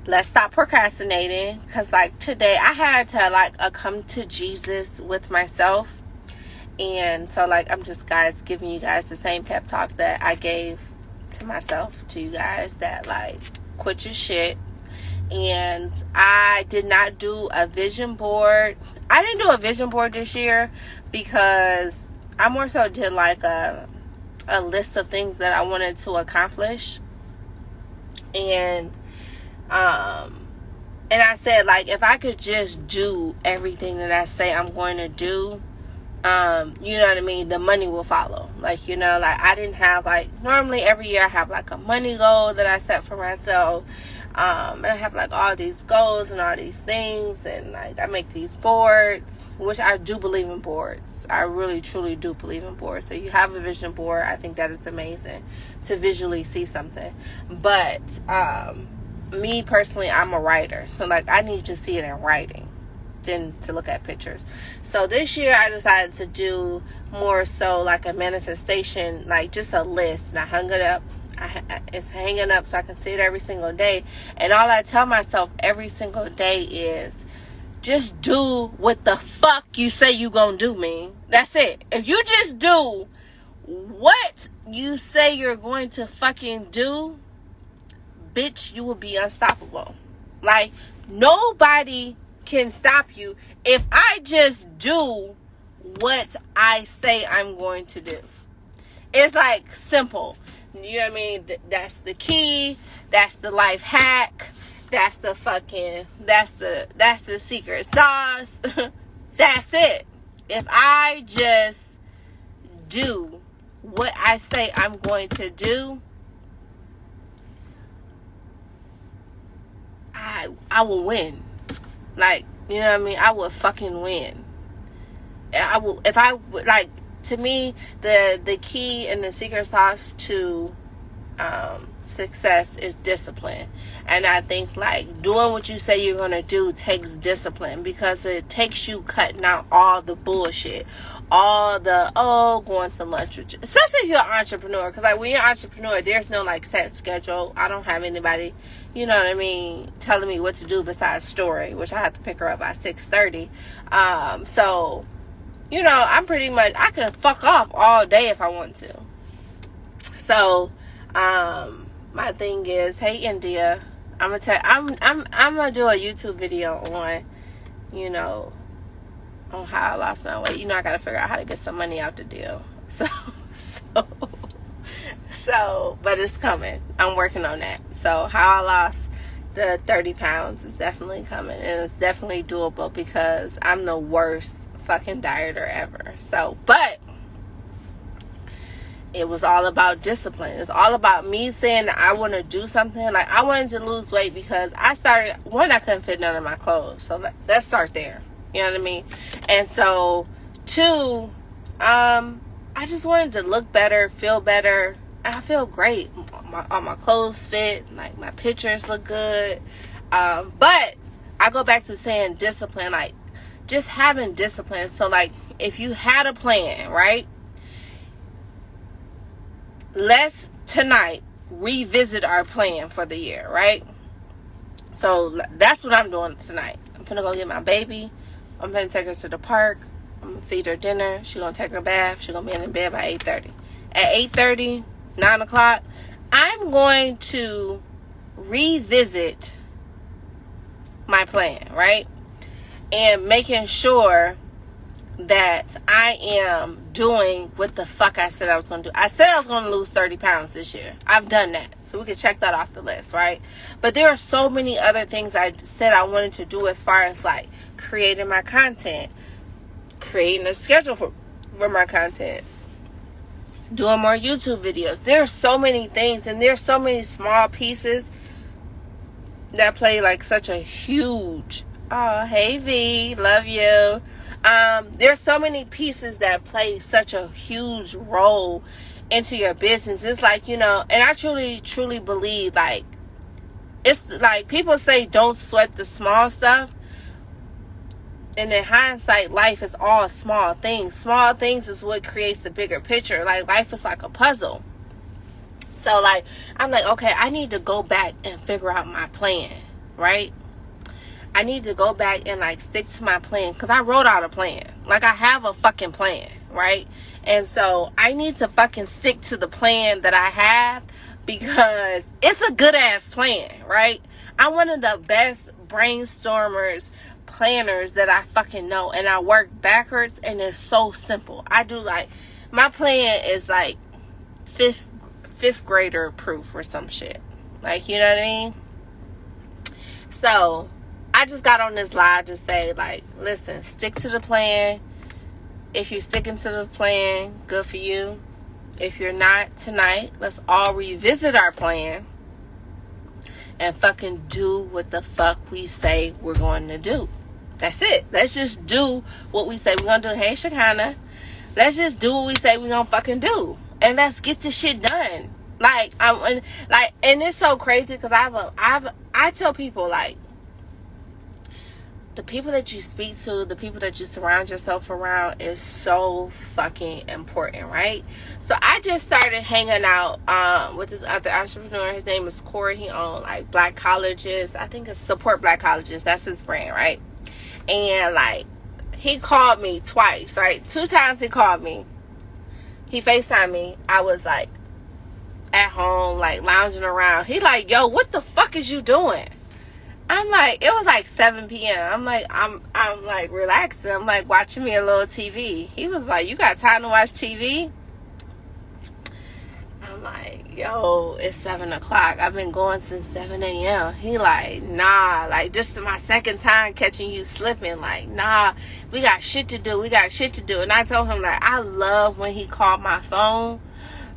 let's stop procrastinating. Because like today I had to like a come to Jesus with myself. And so like I'm just guys giving you guys the same pep talk that I gave to myself, to you guys, that like quit your shit. And I did not do a vision board. I didn't do a vision board this year because I more so did like a list of things that I wanted to accomplish. And I said, like, if I could just do everything that I say I'm going to do, you know what I mean, the money will follow. Like, you know, like I didn't have like, normally every year I have like a money goal that I set for myself. And I have like all these goals and all these things, and like I make these boards, which I do believe in boards. I really truly do believe in boards. So you have a vision board, I think that is amazing to visually see something. But me personally, I'm a writer, so like I need to see it in writing than to look at pictures. So this year I decided to do more so like a manifestation, like just a list, and I hung it up. It's hanging up so I can see it every single day. And all I tell myself every single day is just do what the fuck you say you gonna do, Ming. That's it. If you just do what you say you're going to fucking do, bitch, you will be unstoppable. Like, nobody can stop you if I just do what I say I'm going to do. It's like simple. You know what I mean? That's the key. That's the life hack. That's the secret sauce. That's it. If I just do what I say I'm going to do, I will win. Like, you know what I mean? I will fucking win. I will, if I like, to me, the key and the secret sauce to success is discipline. And I think like doing what you say you're gonna do takes discipline, because it takes you cutting out all the bullshit, all the going to lunch with you, especially if you're an entrepreneur. Because like when you're an entrepreneur, there's no like set schedule. I don't have anybody, you know what I mean, telling me what to do besides Story, which I have to pick her up by 6:30. So you know, I'm pretty much, I can fuck off all day if I want to. So, my thing is, hey India, I'm gonna do a YouTube video on, you know, on how I lost my weight. You know, I gotta figure out how to get some money out the deal. So, but it's coming. I'm working on that. So, how I lost the 30 pounds is definitely coming, and it's definitely doable because I'm the worst fucking dieter ever. So, but it was all about discipline. It's all about me saying that I want to do something. Like, I wanted to lose weight because I couldn't fit none of my clothes. So let's start there. You know what I mean? And so, two, I just wanted to look better, feel better. I feel great. All my clothes fit. Like, my pictures look good. But I go back to saying discipline. Like, just having discipline. So like, if you had a plan, right? Let's tonight revisit our plan for the year, right? So that's what I'm doing tonight. I'm gonna go get my baby. I'm gonna take her to the park. I'm gonna feed her dinner. She's gonna take her bath. She's gonna be in bed by 8:30. At 8:30, 9 o'clock, I'm going to revisit my plan, right? And making sure that I am doing what the fuck I said I was going to do. I said I was going to lose 30 pounds this year. I've done that. So we can check that off the list, right? But there are so many other things I said I wanted to do, as far as like creating my content, creating a schedule for my content, doing more YouTube videos. There are so many things, and there's so many small pieces that play like such a huge, oh, hey V, love you. There's so many pieces that play such a huge role into your business. It's like, you know, and I truly believe, like, it's like people say don't sweat the small stuff. And in hindsight, life is all small things. Small things is what creates the bigger picture. Like, life is like a puzzle. So, like, I'm like, okay, I need to go back and figure out my plan. right? I need to go back and like stick to my plan, because I wrote out a plan. Like, I have a fucking plan, right? And so I need to fucking stick to the plan that I have, because it's a good ass plan, right? I'm one of the best brainstormers, planners that I fucking know, and I work backwards, and it's so simple. I do like, my plan is like fifth grader proof or some shit, like, you know what I mean? So I just got on this live to say, like, listen, stick to the plan. If you're sticking to the plan, good for you. If you're not, tonight, let's all revisit our plan and fucking do what the fuck we say we're going to do. That's it. Let's just do what we say we're going to do. Hey, Shakana. Let's just do what we say we're going to fucking do. And let's get this shit done. Like, and it's so crazy, because I tell people, like, the people that you speak to, the people that you surround yourself around is so fucking important, right? So I just started hanging out with this other entrepreneur. His name is Corey. He owns like Black Colleges. I think it's Support Black Colleges. That's his brand, right? And like, he called me twice, right? 2 times he called me. He FaceTimed me. I was like at home, like lounging around. He like, yo, what the fuck is you doing? I'm like, it was like 7 p.m. I'm like, I'm like relaxing. I'm like watching me a little TV. He was like, you got time to watch TV? I'm like, yo, it's 7 o'clock. I've been going since 7 a.m. He like, nah, like, this is my second time catching you slipping. Like, nah, we got shit to do. And I told him, like, I love when he called my phone,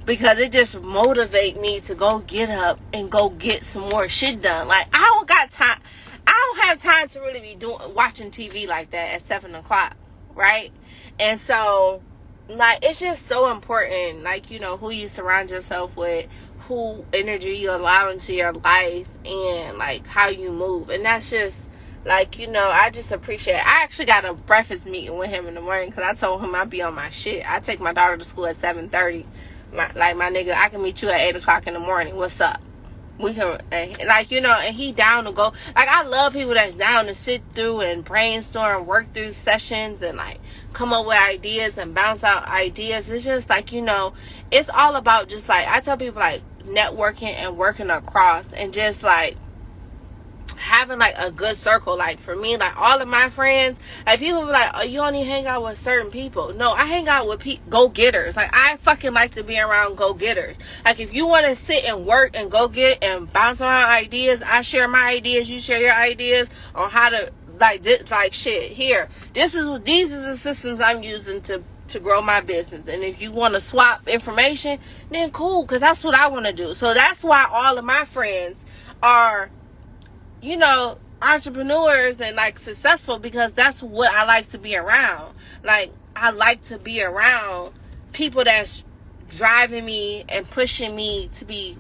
because it just motivate me to go get up and go get some more shit done. Like, I don't have time to really be watching TV like that at 7 o'clock, right? And so, like, it's just so important, like, you know, who you surround yourself with, who energy you allow into your life, and like how you move. And that's just, like, you know, I just appreciate it. I actually got a breakfast meeting with him in the morning, because I told him I'd be on my shit. I take my daughter to school at 7:30. My nigga, I can meet you at 8 o'clock in the morning. What's up? We can, like, you know, and he down to go. Like, I love people that's down to sit through and brainstorm, work through sessions, and like come up with ideas and bounce out ideas. It's just like, you know, it's all about just like, I tell people, like, networking and working across, and just like having like a good circle. Like, for me, like, all of my friends, like, people be like, oh, you only hang out with certain people. No, I hang out with go-getters. Like, I fucking like to be around go-getters. Like, if you want to sit and work and go get and bounce around ideas, I share my ideas, you share your ideas on how to, like, this, like, shit, here, these are the systems I'm using to grow my business. And if you want to swap information, then cool, because that's what I want to do. So that's why all of my friends are, you know, entrepreneurs and like successful, because that's what I like to be around. Like, I like to be around people that's driving me and pushing me to be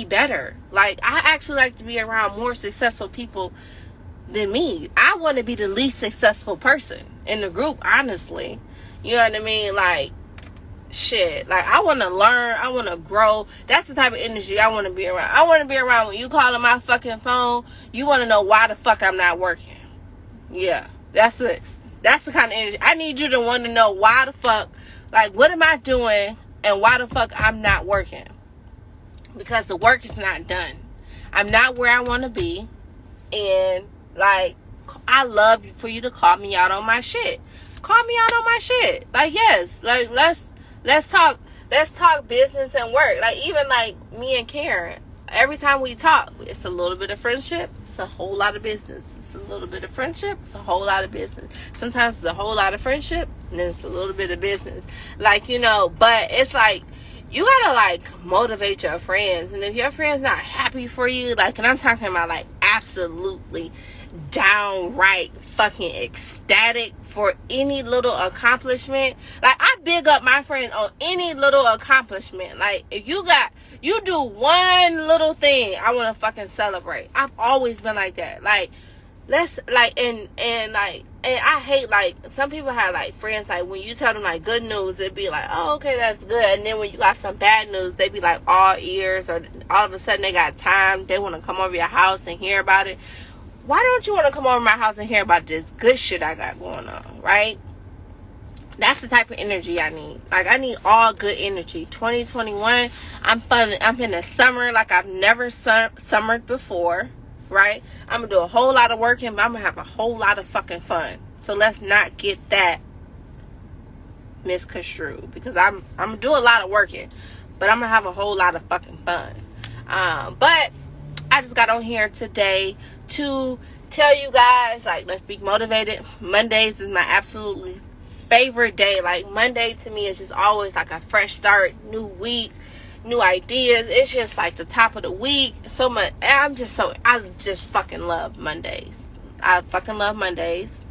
better. Like, I actually like to be around more successful people than me. I want to be the least successful person in the group, honestly. You know what I mean? Like, shit, like, I want to learn, I want to grow. That's the type of energy I want to be around. I want to be around when you calling my fucking phone, you want to know why the fuck I'm not working. Yeah, that's it. That's the kind of energy I need. You to want to know why the fuck, like, what am I doing and why the fuck I'm not working, because the work is not done. I'm not where I want to be. And like, I love for you to call me out on my shit. Call me out on my shit. Like, yes, like, let's talk business and work. Like, even like me and Karen, every time we talk, it's a little bit of friendship, it's a whole lot of business. It's a little bit of friendship, it's a whole lot of business. Sometimes it's a whole lot of friendship, and then it's a little bit of business. Like, you know, but it's like, you gotta like motivate your friends. And if your friend's not happy for you, like, and I'm talking about like absolutely downright fucking ecstatic for any little accomplishment, like, I big up my friends on any little accomplishment. Like, if you do one little thing, I want to fucking celebrate. I've always been like that. Like, let's like, and I hate, like, some people have like friends, like when you tell them like good news, it'd be like, oh, okay, that's good. And then when you got some bad news, they be like all ears, or all of a sudden they got time, they want to come over your house and hear about it. Why don't you want to come over my house and hear about this good shit I got going on, right? That's the type of energy I need. Like, I need all good energy. 2021, I'm fun. I'm in the summer like I've never summered before, right? I'm gonna do a whole lot of working, but I'm gonna have a whole lot of fucking fun. So let's not get that misconstrued, because I'm gonna do a lot of working, but I'm gonna have a whole lot of fucking fun. But I just got on here today to tell you guys, like, let's be motivated. Mondays is my absolutely favorite day. Like, Monday to me is just always like a fresh start, new week, new ideas. It's just like the top of the week. So much. I just fucking love Mondays. I fucking love Mondays.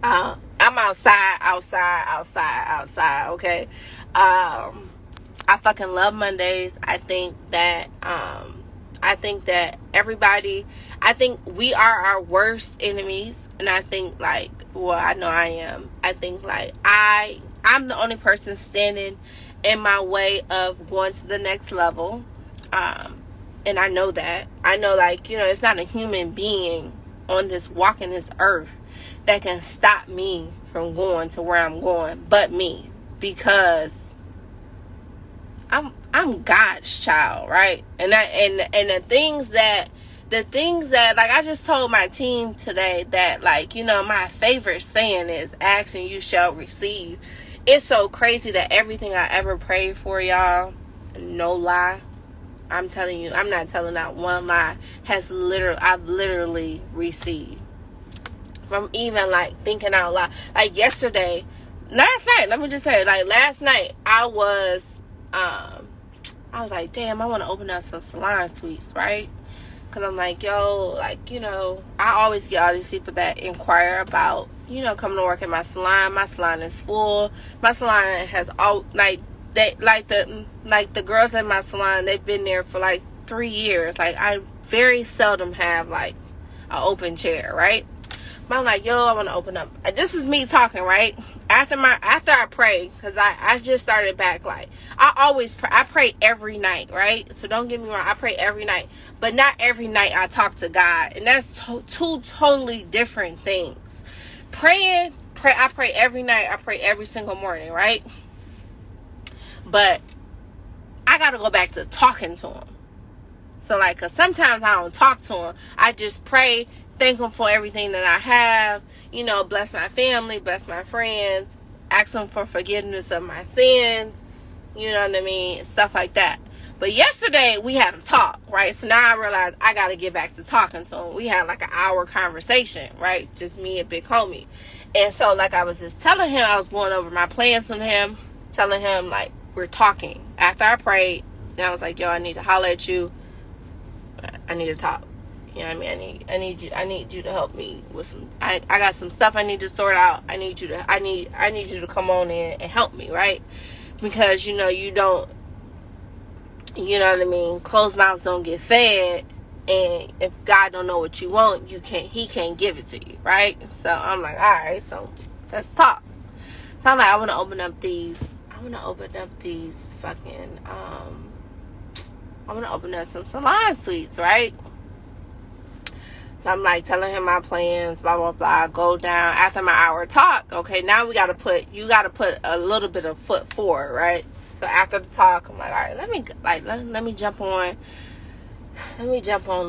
I'm outside. Okay. I fucking love Mondays. I think that everybody, I think we are our worst enemies. And I think, like, well, I know I am. I think, like, I'm the only person standing in my way of going to the next level. And I know that. I know, like, you know, it's not a human being on this, walking this earth, that can stop me from going to where I'm going but me, because I'm God's child, right? And the things that like, I just told my team today that, like, you know, my favorite saying is ask and you shall receive. It's so crazy that everything I ever prayed for, y'all, no lie, I'm telling you, I'm not telling out one lie, I've literally received. From even, like, thinking out loud. Like, last night, let me just say, like, last night, I was like, damn, I want to open up some salon suites, right? Because I'm like, yo, like, you know, I always get all these people that inquire about, you know, coming to work in my salon. My salon is full. My salon has all, like, the girls in my salon, they've been there for like 3 years. Like, I very seldom have like an open chair, right? But I'm like, yo, I want to open up. This is me talking, right? After I pray, because I just started back, like, I pray every night, right? So don't get me wrong, I pray every night. But not every night I talk to God. And that's two totally different things. I pray every night. I pray every single morning, right? But I got to go back to talking to him. So, like, because sometimes I don't talk to him. I just pray, thank him for everything that I have, you know, bless my family, bless my friends, ask him for forgiveness of my sins, you know what I mean, stuff like that. But yesterday we had a talk, right? So now I realized I got to get back to talking to him. We had like an hour conversation, right? Just me and big homie. And so, like, I was just telling him, I was going over my plans with him, telling him, like, we're talking. After I prayed, and I was like, yo, I need to holler at you. I need to talk. You know what I mean? I need you to help me with some, I got some stuff I need to sort out. I need you to come on in and help me, right? Because, you know, you know what I mean? Closed mouths don't get fed. And if God don't know what you want, he can't give it to you, right? So I'm like, all right, so let's talk. So I'm like, I want to open up these fucking, I want to open up some salon suites, right? So I'm like telling him my plans, blah, blah, blah. Go down after my hour talk. Okay, now you got to put a little bit of foot forward, right? So after the talk, I'm like, all right, let me jump on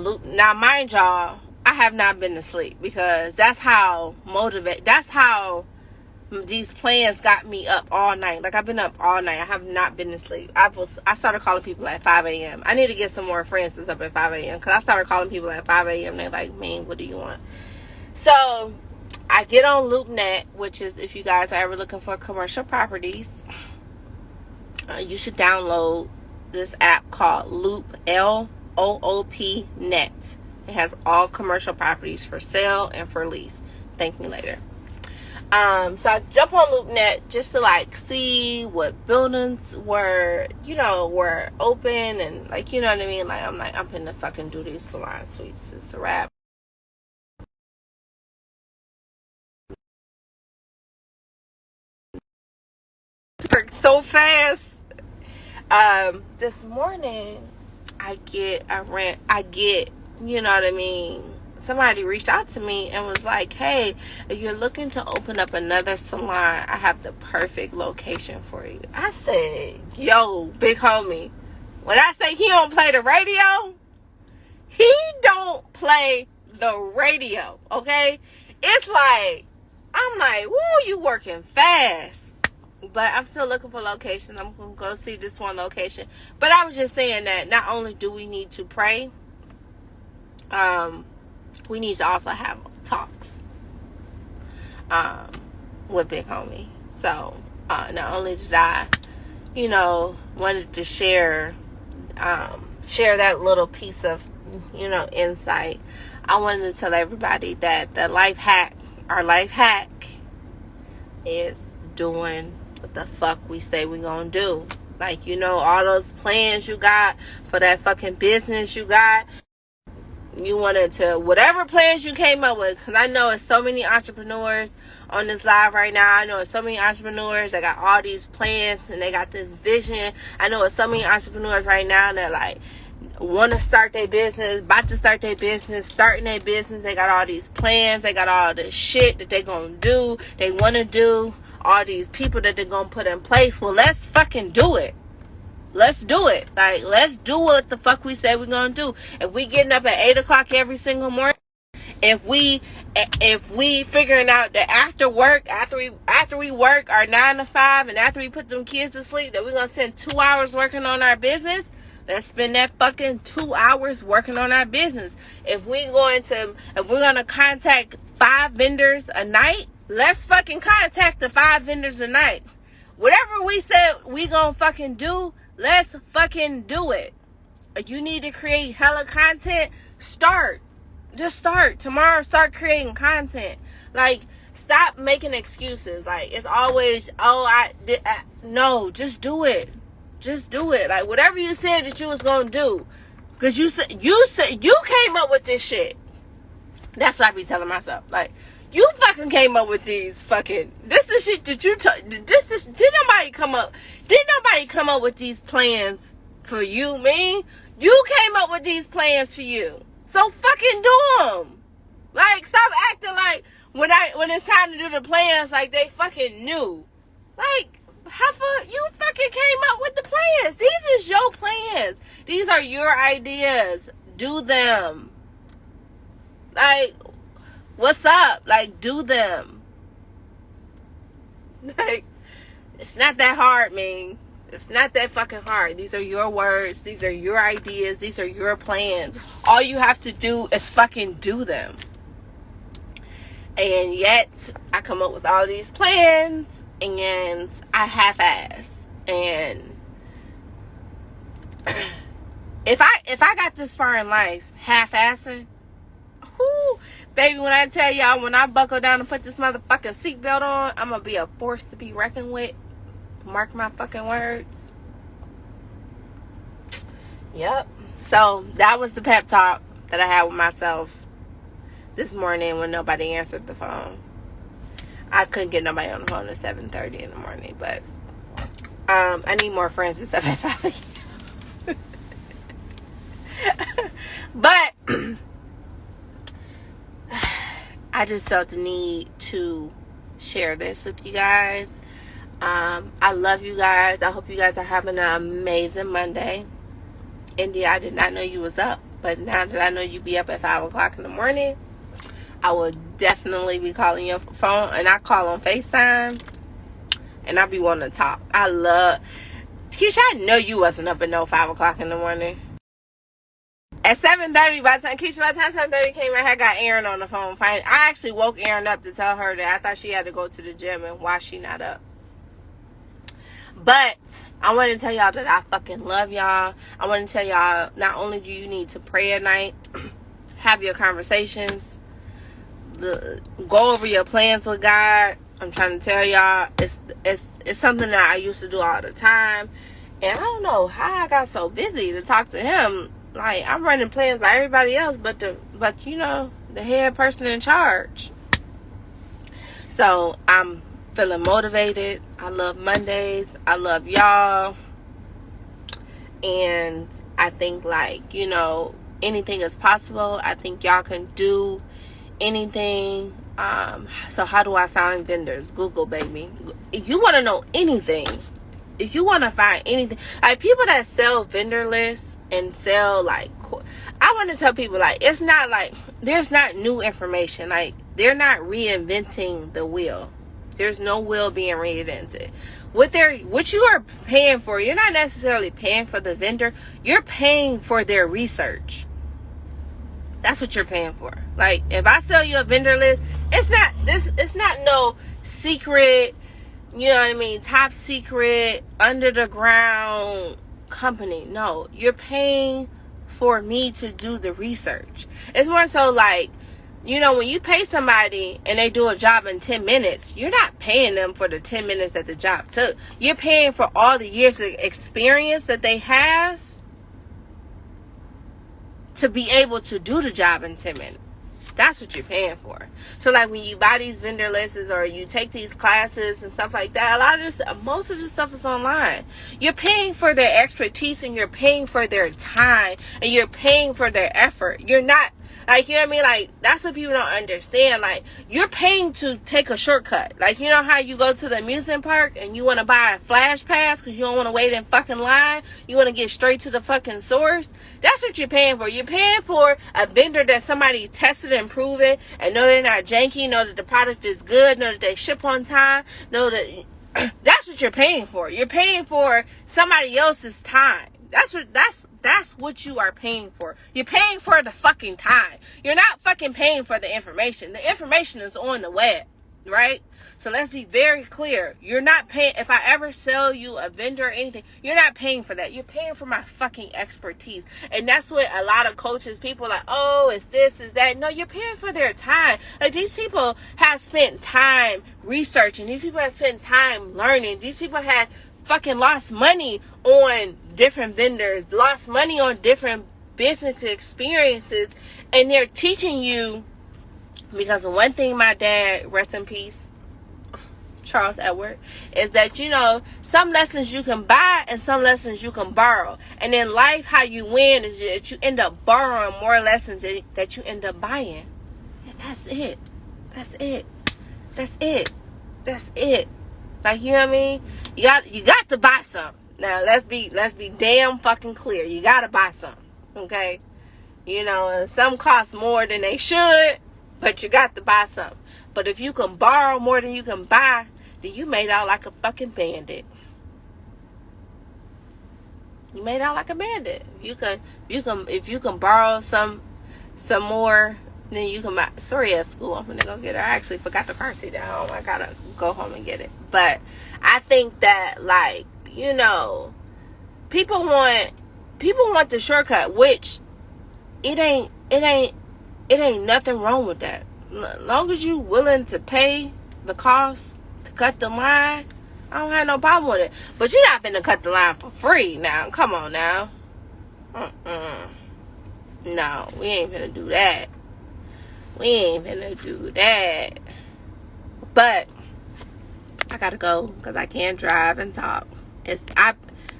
loop. Now, mind y'all, I have not been to sleep, because that's how these plans got me up all night. Like, I've been up all night. I have not been to sleep. I started calling people at 5 a.m. I need to get some more friends that's up at 5 a.m. because I started calling people at 5 a.m. They're like, Ming, what do you want? So I get on LoopNet, which is, if you guys are ever looking for commercial properties, you should download this app called Loop, LOOP Net. It has all commercial properties for sale and for lease. Thank me later. So I jump on LoopNet just to, like, see what buildings were open, and, like, you know what I mean? Like, I'm finna fucking do these salon suites. It's a wrap. so fast. This morning, I get, you know what I mean? Somebody reached out to me and was like, hey, if you're looking to open up another salon, I have the perfect location for you. I said, yo, big homie, when I say he don't play the radio, he don't play the radio, okay? It's like, I'm like, woo, you working fast. But I'm still looking for locations. I'm going to go see this one location. But I was just saying that not only do we need to pray, we need to also have talks with Big Homie. So, not only did I, wanted to share that little piece of, insight, I wanted to tell everybody that our life hack is doing what the fuck we say we gonna do. Like, all those plans you got for that fucking business you got, you wanted to, whatever plans you came up with, because I know it's so many entrepreneurs on this live right now. I know it's so many entrepreneurs that got all these plans and they got this vision. I know it's so many entrepreneurs right now that like want to start their business, about to start their business, starting their business. They got all these plans. They got all this shit that they gonna do. They want to do. All these people that they're gonna put in place. Well, let's fucking do it. Let's do it. Like, let's do what the fuck we say we're gonna do. If we getting up at 8 o'clock every single morning, if we figuring out that after we work our 9 to 5, and after we put them kids to sleep, that we're gonna spend 2 hours working on our business, let's spend that fucking 2 hours working on our business. If we're gonna contact 5 vendors a night, let's fucking contact the 5 vendors a night. Whatever we said we gonna fucking do, let's fucking do it. If you need to create hella content, start. Just start. Tomorrow, start creating content. Like, stop making excuses. Like, it's always, no, just do it. Just do it. Like, whatever you said that you was gonna do. Because you said you came up with this shit. That's what I be telling myself. Like, you fucking came up with these fucking, this is shit that did nobody come up with these plans for you, Ming? You came up with these plans for you. So fucking do them. Like, stop acting like when it's time to do the plans, like they fucking knew. Like, you fucking came up with the plans. These is your plans. These are your ideas. Do them. Like, what's up? Like, do them. Like, it's not that hard, Ming. It's not that fucking hard. These are your words. These are your ideas. These are your plans. All you have to do is fucking do them. And yet, I come up with all these plans, and I half-ass. And if I got this far in life, half-assing, whoo, baby, when I tell y'all, when I buckle down and put this motherfucking seatbelt on, I'm gonna be a force to be reckoned with. Mark my fucking words. Yep. So that was the pep talk that I had with myself this morning when nobody answered the phone. I couldn't get nobody on the phone at 7:30 in the morning, but I need more friends at 7:05. But I just felt the need to share this with you guys. I love you guys. I hope you guys are having an amazing Monday. India, I did not know you was up, but now that I know you be up at 5 o'clock in the morning, I will definitely be calling your phone, and I call on FaceTime, and I be wanting to talk. Keisha, I know you wasn't up at no 5 o'clock in the morning. At 7:30, by the time 7:30 came, I had got Erin on the phone. I actually woke Erin up to tell her that I thought she had to go to the gym, and why she not up. But I want to tell y'all that I fucking love y'all. I want to tell y'all, not only do you need to pray at night, have your conversations, go over your plans with God. I'm trying to tell y'all, it's something that I used to do all the time, and I don't know how I got so busy to talk to him. Like, I'm running plans by everybody else, but the head person in charge. So I'm feeling motivated. I love Mondays. I love y'all. And I think, like, you know, anything is possible. I think y'all can do anything. So how do I find vendors? Google, baby. If you want to know anything, if you want to find anything, like people that sell vendor lists and sell, like, I want to tell people, like, it's not like there's not new information. Like, they're not reinventing the wheel. There's no wheel being reinvented. What you are paying for, you're not necessarily paying for the vendor. You're paying for their research. That's what you're paying for. Like, if I sell you a vendor list, it's not no secret, you know what I mean, top secret, under the ground company. No, you're paying for me to do the research. It's more so like, you know, when you pay somebody and they do a job in 10 minutes, you're not paying them for the 10 minutes that the job took. You're paying for all the years of experience that they have to be able to do the job in 10 minutes. That's what you're paying for. So, like, when you buy these vendor lists or you take these classes and stuff like that, most of this stuff is online. You're paying for their expertise and you're paying for their time and you're paying for their effort. You're not, like, you know what I mean? Like, that's what people don't understand. Like, you're paying to take a shortcut. Like, you know how you go to the amusement park and you want to buy a flash pass because you don't want to wait in fucking line? You want to get straight to the fucking source? That's what you're paying for. You're paying for a vendor that somebody tested and proven and know they're not janky, know that the product is good, know that they ship on time, know that that's what you're paying for. You're paying for somebody else's time. That's what you are paying for. You're paying for the fucking time. You're not fucking paying for the information. The information is on the web, right? So let's be very clear. You're not paying, if I ever sell you a vendor or anything, you're not paying for that. You're paying for my fucking expertise. And that's what a lot of coaches, people are like, oh, it's this, is that. No, you're paying for their time. Like, these people have spent time researching. These people have spent time learning. These people have fucking lost money on different vendors, lost money on different business experiences, and they're teaching you. Because one thing my dad, rest in peace, Charles Edward, is that, you know, some lessons you can buy and some lessons you can borrow. And in life, how you win is that you end up borrowing more lessons that you end up buying. And that's it. That's it. That's it. That's it. Like, you know what I mean? You got to buy some. Now, let's be damn fucking clear. You got to buy some. Okay? You know, and some cost more than they should, but you got to buy some. But if you can borrow more than you can buy, then you made out like a fucking bandit. You made out like a bandit. If you can borrow some more, then you can buy. Sorry, at school, I'm gonna go get her. I actually forgot the car seat at home. I gotta go home and get it. But I think that, like, you know, people want the shortcut, which it ain't nothing wrong with that. As long as you willing to pay the cost to cut the line, I don't have no problem with it. But you're not finna cut the line for free now. Come on now. No, we ain't finna do that. We ain't finna do that. But I gotta go because I can't drive and talk.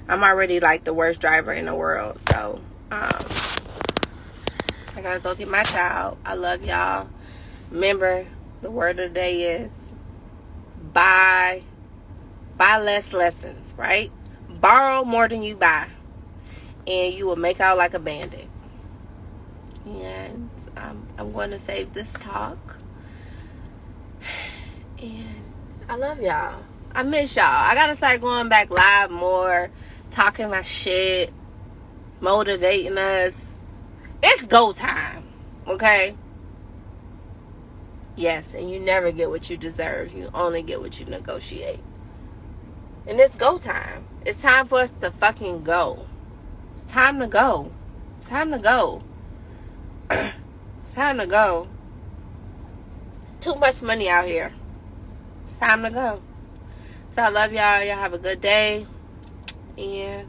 I'm already like the worst driver in the world. So I gotta go get my child. I love y'all. Remember, the word of the day is buy less lessons, right? Borrow more than you buy, and you will make out like a bandit. And I'm going to save this talk. And I love y'all. I miss y'all. I gotta start going back live more, talking my shit, motivating us. It's go time, okay? Yes, and you never get what you deserve. You only get what you negotiate. And it's go time. It's time for us to fucking go. It's time to go. It's time to go. It's time to go. Too much money out here. It's time to go. So I love y'all. Y'all have a good day. And